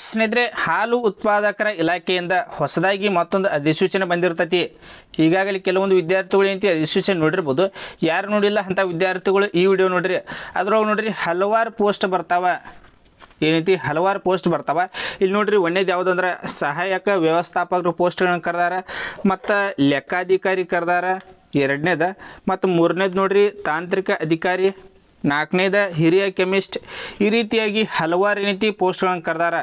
ಸ್ನೇಹಿತರೆ, ಹಾಲು ಉತ್ಪಾದಕರ ಇಲಾಖೆಯಿಂದ ಹೊಸದಾಗಿ ಮತ್ತೊಂದು ಅಧಿಸೂಚನೆ ಬಂದಿರ್ತೈತಿ. ಈಗಾಗಲೇ ಕೆಲವೊಂದು ವಿದ್ಯಾರ್ಥಿಗಳು ಏನಂತ ಅಧಿಸೂಚನೆ ನೋಡಿರ್ಬೋದು. ಯಾರು ನೋಡಿಲ್ಲ ಅಂಥ ವಿದ್ಯಾರ್ಥಿಗಳು ಈ ವಿಡಿಯೋ ನೋಡ್ರಿ. ಅದ್ರೊಳಗೆ ನೋಡ್ರಿ ಹಲವಾರು ಪೋಸ್ಟ್ ಬರ್ತಾವ. ಏನೈತಿ ಹಲವಾರು ಪೋಸ್ಟ್ ಬರ್ತಾವ. ಇಲ್ಲಿ ನೋಡ್ರಿ ಒಂದೇದು ಯಾವುದಂದ್ರೆ ಸಹಾಯಕ ವ್ಯವಸ್ಥಾಪಕರು ಪೋಸ್ಟ್ಗಳನ್ನ ಕರೆದಾರ, ಮತ್ತು ಲೆಕ್ಕಾಧಿಕಾರಿ ಕರೆದಾರ ಎರಡನೇದ, ಮತ್ತು ಮೂರನೇದು ನೋಡ್ರಿ ತಾಂತ್ರಿಕ ಅಧಿಕಾರಿ, ನಾಲ್ಕನೇದ ಹಿರಿಯ ಕೆಮಿಸ್ಟ್. ಈ ರೀತಿಯಾಗಿ ಹಲವಾರು ಏನೈತಿ ಪೋಸ್ಟ್ಗಳನ್ನು ಕರೆದಾರ.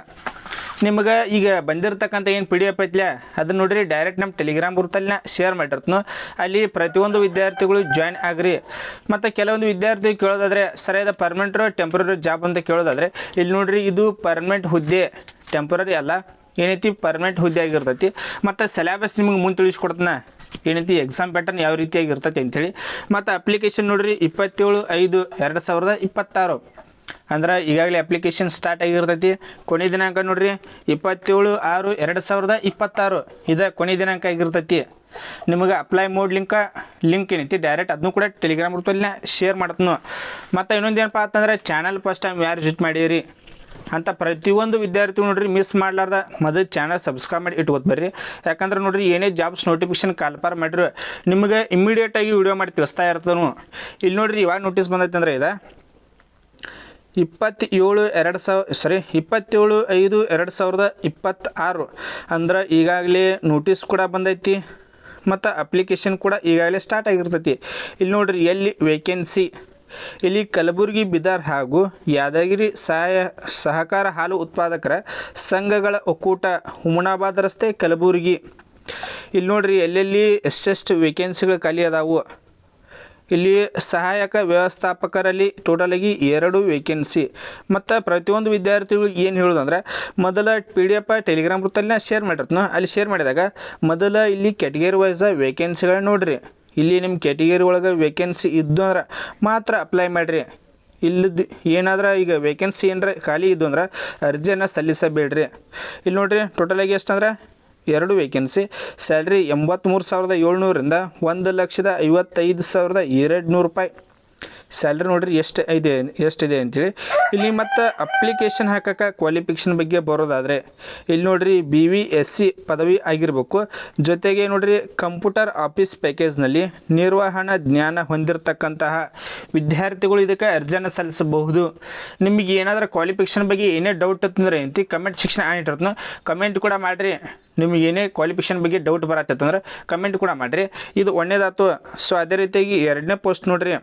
ನಿಮಗೆ ಈಗ ಬಂದಿರತಕ್ಕಂಥ ಏನು PDF ಐತ್ಲ ಅದನ್ನು ನೋಡ್ರಿ ಡೈರೆಕ್ಟ್ ನಮ್ಮ ಟೆಲಿಗ್ರಾಮ್ ಗ್ರೂಪಲ್ಲಿ ಶೇರ್ ಮಾಡಿರ್ತನು. ಅಲ್ಲಿ ಪ್ರತಿಯೊಂದು ವಿದ್ಯಾರ್ಥಿಗಳು ಜಾಯ್ನ್ ಆಗ್ರಿ. ಮತ್ತು ಕೆಲವೊಂದು ವಿದ್ಯಾರ್ಥಿ ಕೇಳೋದಾದರೆ ಸರಿಯಾದ ಪರ್ಮನೆಂಟ್ ಟೆಂಪ್ರರಿ ಜಾಬ್ ಅಂತ ಕೇಳೋದಾದರೆ ಇಲ್ಲಿ ನೋಡ್ರಿ ಇದು ಪರ್ಮನೆಂಟ್ ಹುದ್ದೆ, ಟೆಂಪ್ರರಿ ಅಲ್ಲ. ಏನೈತಿ ಪರ್ಮನೆಂಟ್ ಹುದ್ದೆ ಆಗಿರ್ತೈತಿ. ಮತ್ತು ಸಿಲೆಬಸ್ ನಿಮಗೆ ಮುಂದೆ ತಿಳಿಸ್ಕೊಡ್ತಾನೆ ಏನೈತಿ ಎಕ್ಸಾಮ್ ಪ್ಯಾಟರ್ನ್ ಯಾವ ರೀತಿಯಾಗಿ ಇರ್ತೈತಿ ಅಂಥೇಳಿ. ಮತ್ತು ಅಪ್ಲಿಕೇಶನ್ ನೋಡ್ರಿ 27/5/2026 ಅಂದ್ರೆ ಈಗಾಗಲೇ ಅಪ್ಲಿಕೇಶನ್ ಸ್ಟಾರ್ಟ್ ಆಗಿರ್ತೈತಿ. ಕೊನೆ ದಿನಾಂಕ ನೋಡ್ರಿ 27/6/2026 ಇದು ಕೊನೆ ದಿನಾಂಕ ಆಗಿರ್ತೈತಿ. ನಿಮಗೆ ಅಪ್ಲೈ ಮೋಡ್ ಲಿಂಕ್ ಏನೈತಿ ಡೈರೆಕ್ಟ್ ಅದನ್ನು ಕೂಡ ಟೆಲಿಗ್ರಾಮ್ ಗ್ರೂಪಲ್ಲಿ ಶೇರ್ ಮಾಡ್ತನು. ಮತ್ತು ಇನ್ನೊಂದು ಏನಪ್ಪ ಅಂತಂದರೆ ಚಾನಲ್ ಫಸ್ಟ್ ಟೈಮ್ ಯಾರು ವಿಸಿಟ್ ಮಾಡಿರಿ ಅಂತ ಪ್ರತಿಯೊಂದು ವಿದ್ಯಾರ್ಥಿ ನೋಡ್ರಿ ಮಿಸ್ ಮಾಡಲಾರ್ದ ಮೊದಲು ಚಾನಲ್ ಸಬ್ಸ್ಕ್ರೈಬ್ ಮಾಡಿ ಇಟ್ಕೋತ ಬರ್ರಿ. ಯಾಕಂದ್ರೆ ನೋಡ್ರಿ ಏನೇ ಜಾಬ್ಸ್ ನೋಟಿಫಿಕೇಶನ್ ಕಾಲ್ಪಾರ್ ಮಾಡಿರಿ ನಿಮಗೆ ಇಮ್ಮಿಡಿಯೇಟಾಗಿ ವಿಡಿಯೋ ಮಾಡಿ ತಿಳಿಸ್ತಾ ಇರ್ತನು. ಇಲ್ಲಿ ನೋಡ್ರಿ ಇವಾಗ ನೋಟಿಸ್ ಬಂದೈತೆ ಅಂದರೆ ಇದು 27/5/2026 ಅಂದ್ರೆ ಈಗಾಗಲೇ ನೋಟಿಸ್ ಕೂಡ ಬಂದೈತಿ ಮತ್ತು ಅಪ್ಲಿಕೇಶನ್ ಕೂಡ ಈಗಾಗಲೇ ಸ್ಟಾರ್ಟ್ ಆಗಿರ್ತೈತಿ. ಇಲ್ಲಿ ನೋಡ್ರಿ ಎಲ್ಲಿ ವೇಕೆನ್ಸಿ, ಇಲ್ಲಿ ಕಲಬುರಗಿ, ಬೀದರ್ ಹಾಗೂ ಯಾದಗಿರಿ ಸಹಕಾರ ಹಾಲು ಉತ್ಪಾದಕರ ಸಂಘಗಳ ಒಕ್ಕೂಟ, ಹುಮನಾಬಾದ್ ರಸ್ತೆ, ಕಲಬುರಗಿ. ಇಲ್ಲಿ ನೋಡ್ರಿ ಎಲ್ಲೆಲ್ಲಿ ಎಷ್ಟೆಷ್ಟು ವೇಕೆನ್ಸಿಗಳು ಖಾಲಿ ಅದಾವು. ಇಲ್ಲಿ ಸಹಾಯಕ ವ್ಯವಸ್ಥಾಪಕರಲ್ಲಿ ಟೋಟಲಾಗಿ 2 ವೇಕೆನ್ಸಿ. ಮತ್ತು ಪ್ರತಿಯೊಂದು ವಿದ್ಯಾರ್ಥಿಗಳು ಏನು ಹೇಳೋದಂದ್ರೆ ಮೊದಲ PDF ಟೆಲಿಗ್ರಾಮ್ ಗ್ರೂಪಲ್ಲಿ ಶೇರ್ ಮಾಡಿರ್ತನು. ಅಲ್ಲಿ ಶೇರ್ ಮಾಡಿದಾಗ ಮೊದಲ ಇಲ್ಲಿ ಕ್ಯಾಟಗರಿ ವೈಸ್ ವೇಕೆನ್ಸಿಗಳನ್ನ ನೋಡ್ರಿ. ಇಲ್ಲಿ ನಿಮ್ಮ ಕ್ಯಾಟಗರಿ ಒಳಗೆ ವೇಕೆನ್ಸಿ ಇದ್ದು ಅಂದ್ರೆ ಮಾತ್ರ ಅಪ್ಲೈ ಮಾಡಿರಿ. ಇಲ್ಲದ ಏನಾದ್ರೆ ಈಗ ವೇಕೆನ್ಸಿ ಏನರ ಖಾಲಿ ಇದ್ದು ಅಂದ್ರೆ ಅರ್ಜಿಯನ್ನು ಸಲ್ಲಿಸಬೇಡ್ರಿ. ಇಲ್ಲಿ ನೋಡ್ರಿ ಟೋಟಲಾಗಿ ಎಷ್ಟು ಅಂದ್ರೆ 2 ವೇಕೆನ್ಸಿ. ಸ್ಯಾಲ್ರಿ 83,700ರಿಂದ 1,55,200 ರೂಪಾಯಿ ಸ್ಯಾಲ್ರಿ. ನೋಡ್ರಿ ಎಷ್ಟಿದೆ ಅಂಥೇಳಿ. ಇಲ್ಲಿ ಮತ್ತು ಅಪ್ಲಿಕೇಶನ್ ಹಾಕೋಕೆ ಕ್ವಾಲಿಫಿಕೇಷನ್ ಬಗ್ಗೆ ಬರೋದಾದರೆ ಇಲ್ಲಿ ನೋಡ್ರಿ BVSC ಪದವಿ ಆಗಿರಬೇಕು. ಜೊತೆಗೆ ನೋಡ್ರಿ ಕಂಪ್ಯೂಟರ್ ಆಫೀಸ್ ಪ್ಯಾಕೇಜ್ನಲ್ಲಿ ನಿರ್ವಹಣಾ ಜ್ಞಾನ ಹೊಂದಿರತಕ್ಕಂತಹ ವಿದ್ಯಾರ್ಥಿಗಳು ಇದಕ್ಕೆ ಅರ್ಜಿಯನ್ನು ಸಲ್ಲಿಸಬಹುದು. ನಿಮಗೆ ಏನಾದರೂ ಕ್ವಾಲಿಫಿಕೇಷನ್ ಬಗ್ಗೆ ಏನೇ ಡೌಟ್ ಇತ್ತಂದ್ರೆ ಅಂತಿ ಕಮೆಂಟ್ ಸೆಕ್ಷನ್ ಆನ್ ಇಟ್ಟಿರ್ತನು, ಕಮೆಂಟ್ ಕೂಡ ಮಾಡಿರಿ. ನಿಮಗೆ ಏನೇ ಕ್ವಾಲಿಫಿಕೇಷನ್ ಬಗ್ಗೆ ಡೌಟ್ ಬರತ್ತಂದ್ರೆ ಕಮೆಂಟ್ ಕೂಡ ಮಾಡಿರಿ. ಇದು ಒಂದೇದಾಯ್ತು. ಸೊ ಅದೇ ರೀತಿಯಾಗಿ ಎರಡನೇ ಪೋಸ್ಟ್ ನೋಡ್ರಿ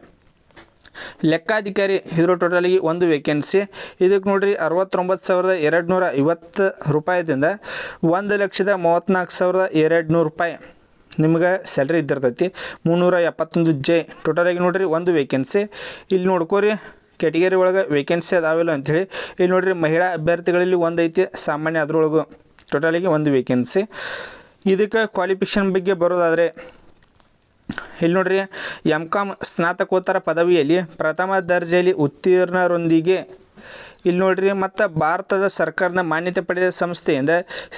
ಲೆಕ್ಕಾಧಿಕಾರಿ. ಇದ್ರ ಟೋಟಲಾಗಿ 1 ವೇಕೆನ್ಸಿ. ಇದಕ್ಕೆ ನೋಡ್ರಿ 69,250 ರೂಪಾಯಿದಿಂದ 1,34,200 ರೂಪಾಯಿ ನಿಮ್ಗೆ ಸ್ಯಾಲ್ರಿ ಇದ್ದಿರ್ತೈತಿ. 371 ಜೆ ಟೋಟಲಾಗಿ ನೋಡ್ರಿ 1 ವೇಕೆನ್ಸಿ. ಇಲ್ಲಿ ನೋಡ್ಕೋರಿ ಕ್ಯಾಟಗರಿ ಒಳಗೆ ವೇಕೆನ್ಸಿ ಅದಾವಿಲ್ಲ ಅಂಥೇಳಿ. ಇಲ್ಲಿ ನೋಡ್ರಿ ಮಹಿಳಾ ಅಭ್ಯರ್ಥಿಗಳಲ್ಲಿ 1 ಐತಿ, ಸಾಮಾನ್ಯ ಅದ್ರೊಳಗು ಟೋಟಲಾಗಿ 1 ವೇಕೆನ್ಸಿ. ಇದಕ್ಕೆ ಕ್ವಾಲಿಫಿಕೇಷನ್ ಬಗ್ಗೆ ಬರೋದಾದರೆ ಇಲ್ಲಿ ನೋಡ್ರಿ MCom ಸ್ನಾತಕೋತ್ತರ ಪದವಿಯಲ್ಲಿ ಪ್ರಥಮ ದರ್ಜೆಯಲ್ಲಿ ಉತ್ತೀರ್ಣರೊಂದಿಗೆ ಇಲ್ಲಿ ನೋಡ್ರಿ ಮತ್ತು ಭಾರತದ ಸರ್ಕಾರದ ಮಾನ್ಯತೆ ಪಡೆದ ಸಂಸ್ಥೆಯಿಂದ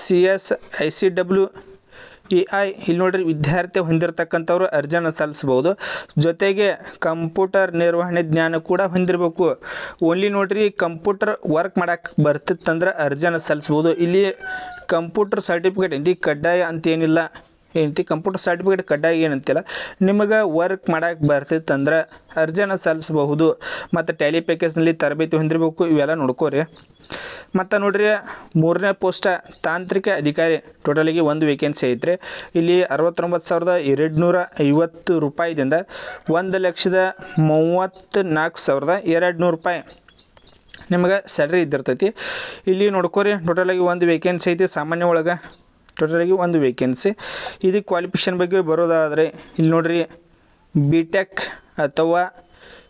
CSICWEI ಇಲ್ಲಿ ನೋಡ್ರಿ ವಿದ್ಯಾರ್ಥಿ ಹೊಂದಿರತಕ್ಕಂಥವ್ರು ಅರ್ಜಿಯನ್ನು ಸಲ್ಲಿಸ್ಬೋದು. ಜೊತೆಗೆ ಕಂಪ್ಯೂಟರ್ ನಿರ್ವಹಣೆ ಜ್ಞಾನ ಕೂಡ ಹೊಂದಿರಬೇಕು. ಓನ್ಲಿ ನೋಡ್ರಿ ಕಂಪ್ಯೂಟರ್ ವರ್ಕ್ ಮಾಡೋಕ್ಕೆ ಬರ್ತಿತ್ತಂದ್ರೆ ಅರ್ಜಿಯನ್ನು ಸಲ್ಲಿಸ್ಬೋದು. ಇಲ್ಲಿ ಕಂಪ್ಯೂಟರ್ ಸರ್ಟಿಫಿಕೇಟ್ ಇಂತಿ ಕಡ್ಡಾಯ ಅಂತೇನಿಲ್ಲ. ಏನಂತಿ ಕಂಪ್ಯೂಟರ್ ಸರ್ಟಿಫಿಕೇಟ್ ಕಡ್ಡಾಯ ಏನಂತಿಲ್ಲ. ನಿಮಗೆ ವರ್ಕ್ ಮಾಡೋಕ್ಕೆ ಬರ್ತಿತ್ತಂದ್ರೆ ಅರ್ಜಿಯನ್ನು ಸಲ್ಲಿಸಬಹುದು. ಮತ್ತು ಟ್ಯಾಲಿ ಪ್ಯಾಕೇಜ್ನಲ್ಲಿ ತರಬೇತಿ ಹೊಂದಿರಬೇಕು. ಇವೆಲ್ಲ ನೋಡ್ಕೋರಿ. ಮತ್ತು ನೋಡ್ರಿ ಮೂರನೇ ಪೋಸ್ಟ ತಾಂತ್ರಿಕ ಅಧಿಕಾರಿ. ಟೋಟಲಾಗಿ 1 ವೇಕೆನ್ಸಿ ಐತ್ರಿ. ಇಲ್ಲಿ 69,250 ರೂಪಾಯಿದಿಂದ 1,34,200 ರೂಪಾಯಿ ನಿಮಗೆ ಸ್ಯಾಲ್ರಿ ಇದ್ದಿರ್ತೈತಿ. ಇಲ್ಲಿ ನೋಡ್ಕೋರಿ ಟೋಟಲಾಗಿ 1 ವೇಕೆನ್ಸಿ ಐತಿ ಸಾಮಾನ್ಯ ಒಳಗೆ. ಟೋಟಲಾಗಿ 1 ವೇಕೆನ್ಸಿ. ಇದಕ್ಕೆ ಕ್ವಾಲಿಫಿಕೇಷನ್ ಬಗ್ಗೆ ಬರೋದಾದರೆ ಇಲ್ಲಿ ನೋಡ್ರಿ BTech ಅಥವಾ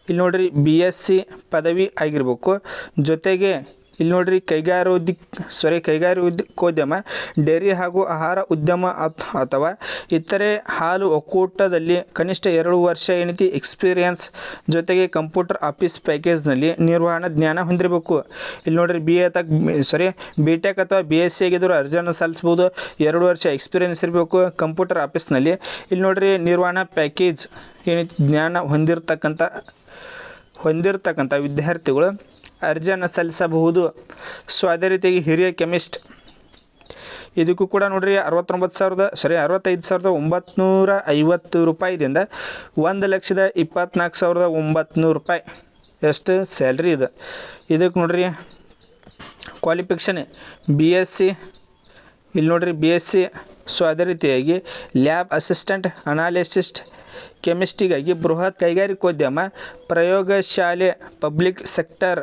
ಇಲ್ಲಿ ನೋಡ್ರಿ BSc ಪದವಿ ಆಗಿರಬೇಕು. ಜೊತೆಗೆ ಇಲ್ಲಿ ನೋಡ್ರಿ ಕೈಗಾರಿಕೋದ್ಯಮ, ಡೈರಿ ಹಾಗೂ ಆಹಾರ ಉದ್ಯಮ ಅಥವಾ ಇತರೆ ಹಾಲು ಒಕ್ಕೂಟದಲ್ಲಿ ಕನಿಷ್ಠ 2 ವರ್ಷ ಏನೈತಿ ಎಕ್ಸ್ಪೀರಿಯನ್ಸ್. ಜೊತೆಗೆ ಕಂಪ್ಯೂಟರ್ ಆಫೀಸ್ ಪ್ಯಾಕೇಜ್ನಲ್ಲಿ ನಿರ್ವಹಣಾ ಜ್ಞಾನ ಹೊಂದಿರಬೇಕು. ಇಲ್ಲಿ ನೋಡ್ರಿ BTech ಅಥವಾ BSc ಆಗಿದ್ರು ಅರ್ಜಿಯನ್ನು ಸಲ್ಲಿಸ್ಬೋದು. 2 ವರ್ಷ ಎಕ್ಸ್ಪೀರಿಯನ್ಸ್ ಇರಬೇಕು ಕಂಪ್ಯೂಟರ್ ಆಫೀಸ್ನಲ್ಲಿ. ಇಲ್ಲಿ ನೋಡ್ರಿ ನಿರ್ವಹಣಾ ಪ್ಯಾಕೇಜ್ ಏನೈತಿ ಜ್ಞಾನ ಹೊಂದಿರತಕ್ಕಂಥ ವಿದ್ಯಾರ್ಥಿಗಳು ಅರ್ಜಿಯನ್ನು ಸಲ್ಲಿಸಬಹುದು. ಸೊ ಅದೇ ರೀತಿಯಾಗಿ ಹಿರಿಯ ಕೆಮಿಸ್ಟ್ ಇದಕ್ಕೂ ಕೂಡ ನೋಡ್ರಿ 65,950 ರೂಪಾಯಿದಿಂದ 1,24,900 ರೂಪಾಯಿ ಎಷ್ಟು ಸ್ಯಾಲ್ರಿ ಇದೆ. ಇದಕ್ಕೆ ನೋಡ್ರಿ ಕ್ವಾಲಿಫಿಕೇಷನ್ BSc, ಇಲ್ಲಿ ನೋಡ್ರಿ BSc. ಸೊ ಅದೇ ರೀತಿಯಾಗಿ ಲ್ಯಾಬ್ ಅಸಿಸ್ಟೆಂಟ್, ಅನಾಲಿಸಿಸ್ಟ್, ಕೆಮಿಸ್ಟ್ರಿಗಾಗಿ ಬೃಹತ್ ಕೈಗಾರಿಕೋದ್ಯಮ, ಪ್ರಯೋಗಶಾಲೆ, ಪಬ್ಲಿಕ್ ಸೆಕ್ಟರ್,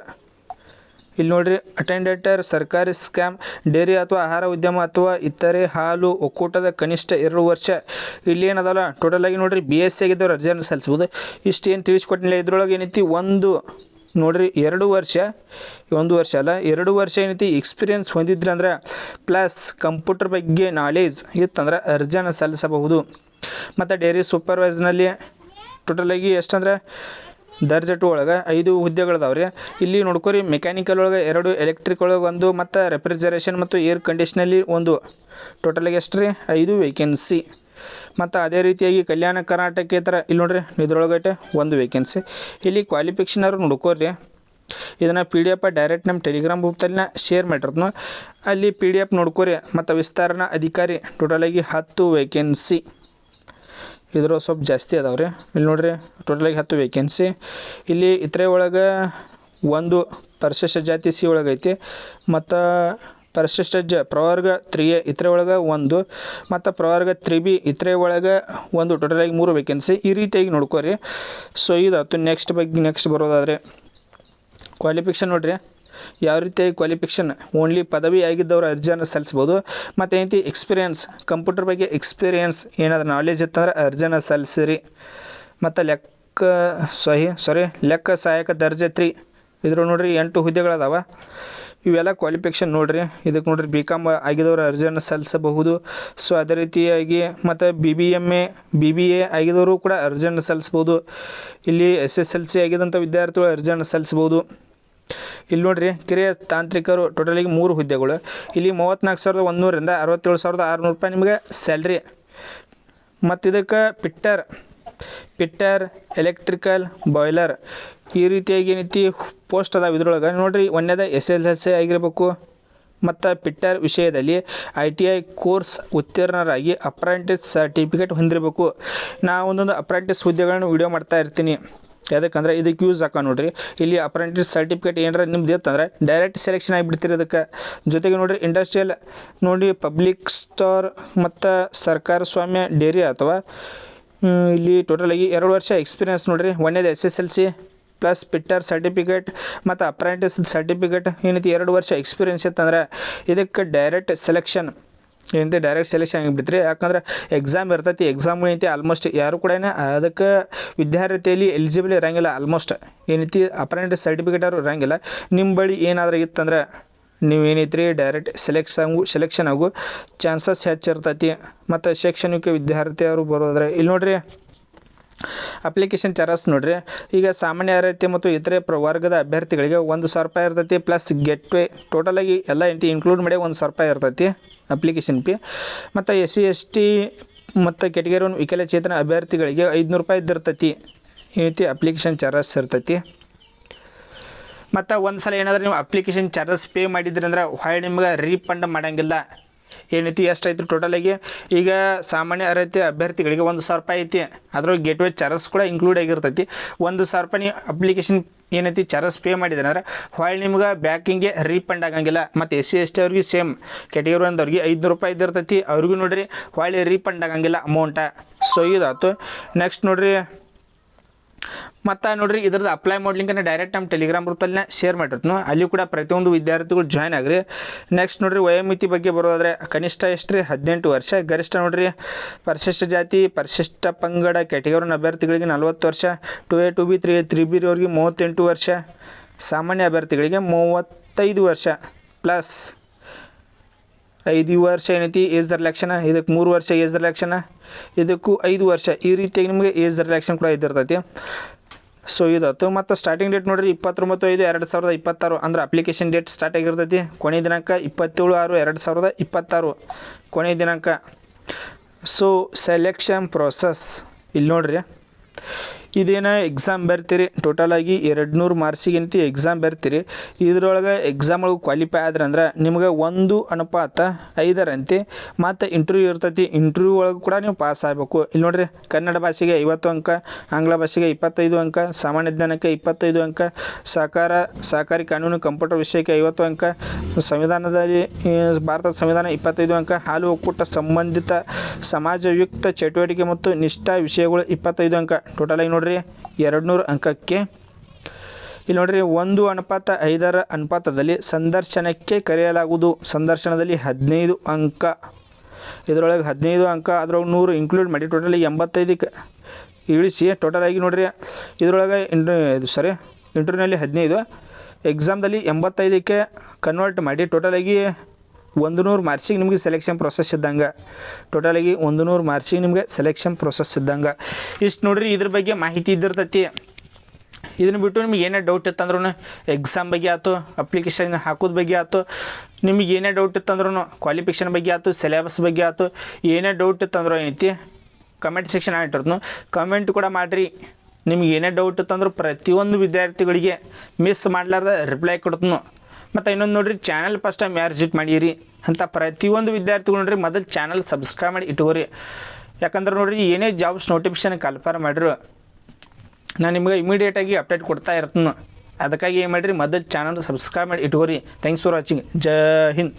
ಇಲ್ಲಿ ನೋಡ್ರಿ ಅಟೆಂಡೇಟರ್, ಸರ್ಕಾರಿ ಸ್ಕ್ಯಾಮ್, ಡೇರಿ ಅಥವಾ ಆಹಾರ ಉದ್ಯಮ ಅಥವಾ ಇತರೆ ಹಾಲು ಒಕ್ಕೂಟದ ಕನಿಷ್ಠ 2 ವರ್ಷ. ಇಲ್ಲಿ ಏನದಲ್ಲ ಟೋಟಲಾಗಿ ನೋಡ್ರಿ BSc ಆಗಿದ್ದವ್ರು ಅರ್ಜಿಯನ್ನು ಸಲ್ಲಿಸ್ಬೋದು. ಇಷ್ಟು ಏನು ತಿಳಿಸ್ಕೊಟ್ಟಿಲ್ಲ. ಇದ್ರೊಳಗೆ ಏನೈತಿ ಒಂದು ನೋಡ್ರಿ 2 ವರ್ಷ, 1 ವರ್ಷ ಅಲ್ಲ 2 ವರ್ಷ ಏನೈತಿ ಎಕ್ಸ್ಪೀರಿಯನ್ಸ್ ಹೊಂದಿದ್ರಿ ಅಂದ್ರೆ ಪ್ಲಸ್ ಕಂಪ್ಯೂಟರ್ ಬಗ್ಗೆ ನಾಲೇಜ್ ಇತ್ತಂದ್ರೆ ಅರ್ಜಿಯನ್ನು ಸಲ್ಲಿಸಬಹುದು. ಮತ್ತು ಡೈರಿ ಸೂಪರ್ವೈಸ್ನಲ್ಲಿ ಟೋಟಲಾಗಿ ಎಷ್ಟಂದ್ರೆ ದರ್ಜೆ 2 ಒಳಗೆ 5 ಹುದ್ದೆಗಳದಾವ್ರಿ. ಇಲ್ಲಿ ನೋಡ್ಕೊರಿ ಮೆಕ್ಯಾನಿಕಲ್ ಒಳಗೆ 2, ಎಲೆಕ್ಟ್ರಿಕ್ ಒಳಗೆ 1 ಮತ್ತು ರೆಫ್ರಿಜರೇಷನ್ ಮತ್ತು ಏರ್ ಕಂಡೀಷ್ನಲ್ಲಿ 1. ಟೋಟಲಾಗಿ ಎಷ್ಟು ರೀ 5 ವೇಕೆನ್ಸಿ. ಮತ್ತು ಅದೇ ರೀತಿಯಾಗಿ ಕಲ್ಯಾಣ ಕರ್ನಾಟಕೇತರ ಇಲ್ಲಿ ನೋಡ್ರಿ ಇದ್ರೊಳಗಟ್ಟೆ 1 ವೇಕೆನ್ಸಿ. ಇಲ್ಲಿ ಕ್ವಾಲಿಫಿಕೇಷನ್ ಅವ್ರು ನೋಡ್ಕೋರಿ. ಇದನ್ನು PDF ಡೈರೆಕ್ಟ್ ನಮ್ಮ ಟೆಲಿಗ್ರಾಮ್ ಗ್ರೂಪ್ದಲ್ಲಿ ಶೇರ್ ಮಾಡಿರ್ತೀನಿ, ಅಲ್ಲಿ PDF ನೋಡ್ಕೋರಿ. ಮತ್ತು ವಿಸ್ತರಣಾ ಅಧಿಕಾರಿ ಟೋಟಲಾಗಿ 10 ವೇಕೆನ್ಸಿ. ಇದ್ರ ಸ್ವಲ್ಪ ಜಾಸ್ತಿ ಅದಾವ್ರಿ. ಇಲ್ಲಿ ನೋಡ್ರಿ ಟೋಟಲಾಗಿ 10 ವೇಕೆನ್ಸಿ. ಇಲ್ಲಿ ಇತರೆ ಒಳಗೆ 1 ಪರಿಶಿಷ್ಟ ಜಾತಿ C ಒಳಗೈತಿ, ಮತ್ತು ಪರಿಶಿಷ್ಟ ಪ್ರವರ್ಗ 3A ಇತರೆ ಒಳಗೆ 1, ಮತ್ತು ಪ್ರವರ್ಗ 3B ಇತರೆ ಒಳಗೆ 1. ಟೋಟಲಾಗಿ 3 ವೇಕೆನ್ಸಿ. ಈ ರೀತಿಯಾಗಿ ನೋಡ್ಕೋರಿ. ಸೊ ಇದಾಯ್ತು. ನೆಕ್ಸ್ಟ್ ಬರೋದಾದರೆ ಕ್ವಾಲಿಫಿಕೇಷನ್ ನೋಡ್ರಿ ಯಾವ ರೀತಿಯಾಗಿ ಕ್ವಾಲಿಫಿಕೇಷನ್ ಓನ್ಲಿ ಪದವಿ ಆಗಿದ್ದವರು ಅರ್ಜಿಯನ್ನು ಸಲ್ಲಿಸ್ಬೋದು. ಮತ್ತು ಏನೈತಿ ಎಕ್ಸ್ಪೀರಿಯನ್ಸ್, ಕಂಪ್ಯೂಟರ್ ಬಗ್ಗೆ ಎಕ್ಸ್ಪೀರಿಯನ್ಸ್ ಏನಾದರೂ ನಾಲೆಜ್ ಇತ್ತಂದ್ರೆ ಅರ್ಜಿಯನ್ನು ಸಲ್ಲಿಸಿರಿ. ಮತ್ತು ಲೆಕ್ಕ ಸಹಾಯಕ ದರ್ಜೆ 3 ಇದ್ರ ನೋಡ್ರಿ 8 ಹುದ್ದೆಗಳದಾವ. ಇವೆಲ್ಲ ಕ್ವಾಲಿಫಿಕೇಷನ್ ನೋಡ್ರಿ. ಇದಕ್ಕೆ ನೋಡ್ರಿ BCom ಆಗಿದವರು ಅರ್ಜಿಯನ್ನು ಸಲ್ಲಿಸಬಹುದು. ಸೊ ಅದೇ ರೀತಿಯಾಗಿ ಮತ್ತು BBA ಆಗಿದವರು ಕೂಡ ಅರ್ಜಿಯನ್ನು ಸಲ್ಲಿಸ್ಬೋದು. ಇಲ್ಲಿ SSLC ಆಗಿದಂಥ ವಿದ್ಯಾರ್ಥಿಗಳು ಅರ್ಜಿಯನ್ನು ಸಲ್ಲಿಸ್ಬೋದು. ಇಲ್ಲಿ ನೋಡ್ರಿ ಕಿರಿಯ ತಾಂತ್ರಿಕರು ಟೋಟಲಾಗಿ 3 ಹುದ್ದೆಗಳು. ಇಲ್ಲಿ 34,100ರಿಂದ 67,600 ರೂಪಾಯಿ ನಿಮಗೆ ಸ್ಯಾಲ್ರಿ. ಮತ್ತು ಇದಕ್ಕೆ ಪಿಟ್ಟರ್, ಎಲೆಕ್ಟ್ರಿಕಲ್, ಬಾಯ್ಲರ್ ಈ ರೀತಿಯಾಗಿ ಏನೈತಿ ಪೋಸ್ಟ್ ಅದಾವ. ಇದ್ರೊಳಗೆ ನೋಡ್ರಿ ಒಂದೇದ SSLC ಆಗಿರಬೇಕು. ಮತ್ತು ಪಿಟ್ಟರ್ ವಿಷಯದಲ್ಲಿ ITI ಕೋರ್ಸ್ ಉತ್ತೀರ್ಣರಾಗಿ ಅಪ್ರೆಂಟಿಸ್ ಸರ್ಟಿಫಿಕೇಟ್ ಹೊಂದಿರಬೇಕು. ನಾವು ಒಂದೊಂದು ಅಪ್ರೆಂಟಿಸ್ ಹುದ್ದೆಗಳನ್ನು ವಿಡಿಯೋ ಮಾಡ್ತಾ ಇರ್ತೀನಿ. ಯಾಕಂದ್ರೆ ಇದಕ್ಕೆ ಯೂಸ್ ಹಾಕ ನೋಡ್ರಿ. ಇಲ್ಲಿ ಅಪ್ರೆಂಟಿಸ್ ಸರ್ಟಿಫಿಕೇಟ್ ಏನಾರ ನಿಮ್ದು ಇತ್ತಂದ್ರೆ ಡೈರೆಕ್ಟ್ ಸೆಲೆಕ್ಷನ್ ಆಗಿಬಿಡ್ತೀರಿ. ಅದಕ್ಕೆ ಜೊತೆಗೆ ನೋಡ್ರಿ ಇಂಡಸ್ಟ್ರಿಯಲ್ ನೋಡಿ, ಪಬ್ಲಿಕ್ ಸ್ಟೋರ್ ಮತ್ತು ಸರ್ಕಾರ ಸ್ವಾಮ್ಯ ಡೇರಿ ಅಥವಾ ಇಲ್ಲಿ ಟೋಟಲಾಗಿ 2 ವರ್ಷ ಎಕ್ಸ್ಪೀರಿಯನ್ಸ್ ನೋಡ್ರಿ. ಒಂದೇದು SSLC ಪ್ಲಸ್ ಪಿಟ್ಟರ್ ಸರ್ಟಿಫಿಕೇಟ್ ಮತ್ತು ಅಪ್ರೆಂಟಿಸ್ ಸರ್ಟಿಫಿಕೇಟ್ ಏನೈತಿ 2 ವರ್ಷ ಎಕ್ಸ್ಪೀರಿಯನ್ಸ್ ಇತ್ತಂದ್ರೆ ಇದಕ್ಕೆ ಡೈರೆಕ್ಟ್ ಸೆಲೆಕ್ಷನ್ ಆಗಿಬಿಡ್ತೀರಿ. ಯಾಕಂದ್ರೆ ಎಕ್ಸಾಮ್ ಇರ್ತೈತಿ. ಎಕ್ಸಾಮ್ ಏನೈತಿ ಆಲ್ಮೋಸ್ಟ್ ಯಾರು ಕೂಡ ಅದಕ್ಕೆ ವಿದ್ಯಾರ್ಥಿಯಲ್ಲಿ ಎಲಿಜಿಬಲ್ ಇರೋಂಗಿಲ್ಲ. ಆಲ್ಮೋಸ್ಟ್ ಏನೈತಿ ಅಪ್ರೆಂಟಿಸ್ ಸರ್ಟಿಫಿಕೇಟ್ ಅವರು ಇರೋಂಗಿಲ್ಲ. ನಿಮ್ಮ ಬಳಿ ಏನಾದರೂ ಇತ್ತಂದ್ರೆ ನೀವು ಏನೈತ್ರಿ ಡೈರೆಕ್ಟ್ ಸೆಲೆಕ್ಷನ್ ಆಗೋ ಚಾನ್ಸಸ್ ಹೆಚ್ಚಿರ್ತೈತಿ. ಮತ್ತು ಶೈಕ್ಷಣಿಕ ವಿದ್ಯಾರ್ಥಿ ಅವರು ಬರೋದ್ರೆ ಇಲ್ಲಿ ನೋಡ್ರಿ ಅಪ್ಲಿಕೇಶನ್ ಚಾರ್ಜಸ್ ನೋಡ್ರಿ. ಈಗ ಸಾಮಾನ್ಯ ಅರ್ಹತೆ ಮತ್ತು ಇತರೆ ವರ್ಗದ ಅಭ್ಯರ್ಥಿಗಳಿಗೆ 1,000 ರೂಪಾಯಿ ಇರ್ತೈತಿ. ಪ್ಲಸ್ ಗೆಟ್ವೇ ಟೋಟಲಾಗಿ ಎಲ್ಲ ಏನೈತಿ ಇನ್ಕ್ಲೂಡ್ ಮಾಡಿ 1,000 ರೂಪಾಯಿ ಇರ್ತೈತಿ ಅಪ್ಲಿಕೇಶನ್ ಫೀ. ಮತ್ತು SC ST ಮತ್ತು ಕೆಟಗರಿ 1 ವಿಕಲಚೇತನ ಅಭ್ಯರ್ಥಿಗಳಿಗೆ 500 ರೂಪಾಯಿ ಇದ್ದಿರ್ತೈತಿ. ಏನೈತಿ ಅಪ್ಲಿಕೇಶನ್ ಚಾರ್ಜಸ್ ಇರ್ತೈತಿ. ಮತ್ತು ಒಂದು ಸಲ ಏನಾದರೂ ನೀವು ಅಪ್ಲಿಕೇಶನ್ ಚಾರ್ಜಸ್ ಪೇ ಮಾಡಿದ್ರಿ ಅಂದ್ರೆ ಹೊಳ್ಳಿ ನಿಮ್ಗೆ ರೀಫಂಡ್ ಮಾಡೋಂಗಿಲ್ಲ. ಏನೈತಿ ಎಷ್ಟೈತಿ ಟೋಟಲಾಗಿ ಈಗ ಸಾಮಾನ್ಯ ಅರ್ಹತೆ ಅಭ್ಯರ್ಥಿಗಳಿಗೆ 1,000 ರೂಪಾಯಿ ಐತಿ. ಅದ್ರೊಳಗೆ ಗೇಟ್ವೇ ಚಾರ್ಜಸ್ ಕೂಡ ಇನ್ಕ್ಲೂಡ್ ಆಗಿರ್ತೈತಿ. 1,000 ರೂಪಾಯಿ ನೀವು ಅಪ್ಲಿಕೇಶನ್ ಏನೈತಿ ಚಾರ್ಜಸ್ ಪೇ ಮಾಡಿದ್ರೆ ಅಂದ್ರೆ ಹೊಳ್ಳಿ ನಿಮ್ಗೆ ಬ್ಯಾಕಿಂಗ್ಗೆ ರೀಫಂಡ್ ಆಗಂಗಿಲ್ಲ. ಮತ್ತು SC ST ಅವ್ರಿಗೆ ಸೇಮ್ ಕೆಟಗರಿ 1 ಅವ್ರಿಗೆ 500 ರೂಪಾಯಿ ಇದ್ದಿರ್ತೈತಿ. ಅವ್ರಿಗೂ ನೋಡ್ರಿ ಹೊಳ್ಳಿ ರೀಫಂಡ್ ಆಗಂಗಿಲ್ಲ ಅಮೌಂಟ. ಸೊ ಇದಾಯ್ತು. ನೆಕ್ಸ್ಟ್ ನೋಡ್ರಿ ಮತ್ತು ನೋಡ್ರಿ ಇದ್ರದ್ದು ಅಪ್ಲೈ ಮಾಡ್ಲಿಂಕನ್ನು ಡೈರೆಕ್ಟ್ ನಮ್ಮ ಟೆಲಿಗ್ರಾಮ್ ಗ್ರೂಪಲ್ಲಿ ಶೇರ್ ಮಾಡಿರ್ತೀನಿ. ಅಲ್ಲಿ ಕೂಡ ಪ್ರತಿಯೊಂದು ವಿದ್ಯಾರ್ಥಿಗಳು ಜಾಯ್ನ್ ಆಗ್ರಿ. ನೆಕ್ಸ್ಟ್ ನೋಡ್ರಿ ವಯೋಮಿತಿ ಬಗ್ಗೆ ಬರೋದಾದರೆ ಕನಿಷ್ಠ ಎಷ್ಟು ರೀ 18 ವರ್ಷ. ಗರಿಷ್ಠ ನೋಡ್ರಿ ಪರಿಶಿಷ್ಟ ಜಾತಿ ಪರಿಶಿಷ್ಟ ಪಂಗಡ ಕೆಟಗರಿ ಅಭ್ಯರ್ಥಿಗಳಿಗೆ 40 ವರ್ಷ. 2A 2B 3A 3B ಅವ್ರಿಗೆ 38 ವರ್ಷ. ಸಾಮಾನ್ಯ ಅಭ್ಯರ್ಥಿಗಳಿಗೆ 35 ವರ್ಷ ಪ್ಲಸ್ 5 ವರ್ಷ ಏನೈತಿ ಏಜ್ ರಿಲ್ಯಾಕ್ಷನ್. ಇದಕ್ಕೆ 3 ವರ್ಷ ಏಜ್ ರಿಲ್ಯಾಕ್ಷನ್, ಇದಕ್ಕೂ 5 ವರ್ಷ. ಈ ರೀತಿಯಾಗಿ ನಿಮಗೆ ಏಜ್ ರಿಲ್ಯಾಕ್ಷನ್ ಕೂಡ ಇದ್ದಿರ್ತೈತಿ. ಸೊ ಇದಾಯ್ತು. ಮತ್ತು ಸ್ಟಾರ್ಟಿಂಗ್ ಡೇಟ್ ನೋಡ್ರಿ 29/5/2026 ಅಂದ್ರೆ ಅಪ್ಲಿಕೇಶನ್ ಡೇಟ್ ಸ್ಟಾರ್ಟ್ ಆಗಿರ್ತೈತಿ. ಕೊನೆಯ ದಿನಾಂಕ 27/6/2026 ಕೊನೆಯ ದಿನಾಂಕ. ಸೊ ಸೆಲೆಕ್ಷನ್ ಪ್ರೋಸೆಸ್ ಇಲ್ಲಿ ನೋಡ್ರಿ ಇದೇನು ಎಕ್ಸಾಮ್ ಬರ್ತೀರಿ ಟೋಟಲಾಗಿ 200 ಮಾರ್ಕ್ಸಿಗೆ ಏನೈತಿ ಎಕ್ಸಾಮ್ ಬರ್ತೀರಿ. ಇದ್ರೊಳಗೆ ಎಕ್ಸಾಮ್ ಒಳಗೆ ಕ್ವಾಲಿಫೈ ಆದ್ರಂದ್ರೆ ನಿಮ್ಗೆ 1:5 ಮತ್ತು ಇಂಟರ್ವ್ಯೂ ಇರ್ತೈತಿ. ಇಂಟರ್ವ್ಯೂ ಒಳಗೆ ಕೂಡ ನೀವು ಪಾಸ್ ಆಗಬೇಕು. ಇಲ್ಲಿ ನೋಡಿರಿ, ಕನ್ನಡ ಭಾಷೆಗೆ 50 ಅಂಕ, ಆಂಗ್ಲ ಭಾಷೆಗೆ 25 ಅಂಕ, ಸಾಮಾನ್ಯ ಜ್ಞಾನಕ್ಕೆ 25 ಅಂಕ, ಸಹಕಾರಿ ಕಾನೂನು ಕಂಪ್ಯೂಟರ್ ವಿಷಯಕ್ಕೆ 50 ಅಂಕ, ಸಂವಿಧಾನದಲ್ಲಿ ಭಾರತದ ಸಂವಿಧಾನ 25 ಅಂಕ, ಹಾಲು ಒಕ್ಕೂಟ ಸಂಬಂಧಿತ ಸಮಾಜಯುಕ್ತ ಚಟುವಟಿಕೆ ಮತ್ತು ನಿಷ್ಠಾ ವಿಷಯಗಳು 25 ಅಂಕ. ಟೋಟಲಾಗಿ ನೋಡಿರಿ 200 ಅಂಕಕ್ಕೆ. ಇಲ್ಲಿ ನೋಡಿರಿ 1:5 ಅನುಪಾತದಲ್ಲಿ ಸಂದರ್ಶನಕ್ಕೆ ಕರೆಯಲಾಗುವುದು. ಸಂದರ್ಶನದಲ್ಲಿ 15 ಅಂಕ, ಇದರೊಳಗೆ 15 ಅಂಕ, ಅದ್ರೊಳಗೆ 100 ಇನ್ಕ್ಲೂಡ್ ಮಾಡಿ ಟೋಟಲಿ 85ಕ್ಕೆ ಇಳಿಸಿ. ಟೋಟಲಾಗಿ ನೋಡಿರಿ ಇದರೊಳಗೆ ಇಂಟರ್ವ್ಯೂನಲ್ಲಿ 15, ಎಕ್ಸಾಮ್ದಲ್ಲಿ 85ಕ್ಕೆ ಕನ್ವರ್ಟ್ ಮಾಡಿ ಟೋಟಲಾಗಿ 100 ಮಾರ್ಕ್ಸಿಗೆ ನಿಮಗೆ ಸೆಲೆಕ್ಷನ್ ಪ್ರೊಸೆಸ್ ಇದ್ದಂಗೆ. ಟೋಟಲಾಗಿ 100 ಮಾರ್ಕ್ಸಿಗೆ ನಿಮಗೆ ಸೆಲೆಕ್ಷನ್ ಪ್ರೊಸೆಸ್ ಇದ್ದಂಗೆ. ಇಷ್ಟು ನೋಡಿರಿ ಇದ್ರ ಬಗ್ಗೆ ಮಾಹಿತಿ ಇದ್ದಿರ್ತೈತಿ. ಇದನ್ನು ಬಿಟ್ಟು ನಿಮಗೆ ಏನೇ ಡೌಟ್ ಇತ್ತಂದ್ರೂ ಎಕ್ಸಾಮ್ ಬಗ್ಗೆ ಆಯ್ತು, ಅಪ್ಲಿಕೇಶನ್ ಹಾಕೋದು ಬಗ್ಗೆ ಆಯ್ತು, ನಿಮಗೆ ಏನೇ ಡೌಟ್ ಇತ್ತಂದ್ರೂ ಕ್ವಾಲಿಫಿಕೇಷನ್ ಬಗ್ಗೆ ಆಯ್ತು, ಸಿಲೆಬಸ್ ಬಗ್ಗೆ ಆಯ್ತು, ಏನೇ ಡೌಟ್ ಇತ್ತಂದ್ರೂ ಏನೈತಿ ಕಮೆಂಟ್ ಸೆಕ್ಷನ್ ಆಗಿಟ್ಟಿರ್ತೀನಿ, ಕಮೆಂಟ್ ಕೂಡ ಮಾಡಿರಿ. ನಿಮ್ಗೆ ಏನೇ ಡೌಟ್ ಇತ್ತಂದ್ರೆ ಪ್ರತಿಯೊಂದು ವಿದ್ಯಾರ್ಥಿಗಳಿಗೆ ಮಿಸ್ ಮಾಡಲಾರ್ದ ರಿಪ್ಲೈ ಕೊಡ್ತೀನಿ. ಮತ್ತು ಇನ್ನೊಂದು ನೋಡಿರಿ, ಚಾನಲ್ ಫಸ್ಟ್ ಟೈಮ್ ಯಾರು ವಿಸಿಟ್ ಮಾಡಿರಿ ಅಂತ ಪ್ರತಿಯೊಂದು ವಿದ್ಯಾರ್ಥಿಗಳು ನೋಡಿರಿ ಮೊದಲು ಚಾನಲ್ ಸಬ್ಸ್ಕ್ರೈಬ್ ಮಾಡಿ ಇಟ್ಕೋರಿ. ಯಾಕಂದ್ರೆ ನೋಡಿರಿ ಏನೇ ಜಾಬ್ಸ್ ನೋಟಿಫಿಕೇಶನ್ ಕನ್ಫರ್ಮ್ ಮಾಡಿರಿ ನಾನು ನಿಮಗೆ ಇಮಿಡಿಯೇಟಾಗಿ ಅಪ್ಡೇಟ್ ಕೊಡ್ತಾ ಇರ್ತೀನಿ. ಅದಕ್ಕಾಗಿ ಏನು ಮಾಡಿರಿ, ಮೊದಲು ಚಾನಲ್ ಸಬ್ಸ್ಕ್ರೈಬ್ ಮಾಡಿ ಇಟ್ಕೋರಿ. Thanks for watching. Jai Hind.